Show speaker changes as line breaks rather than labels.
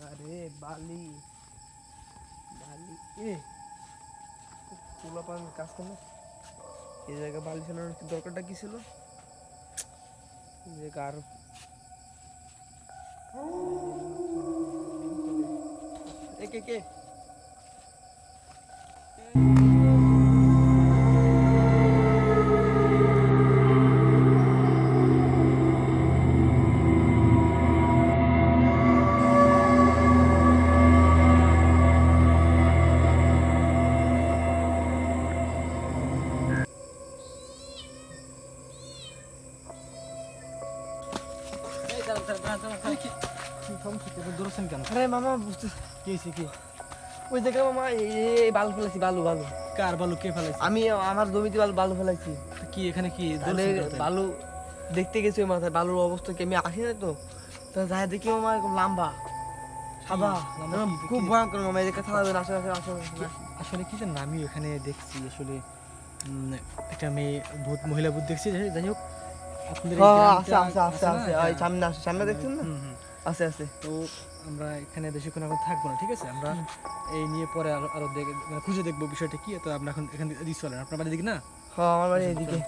আরে বালি বালি পোলাপান কাজ করলো এই জায়গায় বালি ফেলানোর দরকারটা কি ছিল? যে কার কে কে আরে মামা বুঝতে কি হয়েছে কি ওই জায়গায় মামা এই বালু ফেলাইছি বালু বালু
কার বালু কে ফেলাইছে?
আমি আমার জমিতে বালু ফেলাইছি।
কি এখানে কি
বালু দেখতে গেছি মাথায় বালুর অবস্থা কি আমি আসি না তো যাই দেখি মামা এরকম লম্বা সাদা খুব ভয়ঙ্কর মামা এদিকে থাকবেন আসে আসে আসে
আসলে কি জানেন আমি এখানে দেখছি আসলে একটা মেয়ে ভূত মহিলা ভূত দেখছি যাই হোক আপনাদের
সামনে দেখছেন না আছে আছে
তো আমরা এখানে বেশিক্ষণ এখন থাকবো না ঠিক আছে আমরা এই নিয়ে পরে আরো খুঁজে দেখবো বিষয়টা কি তো আমরা এখন এখান থেকে চলেন আপনার বাড়ির দিকে না
হ্যাঁ আমার বাড়ি এদিকে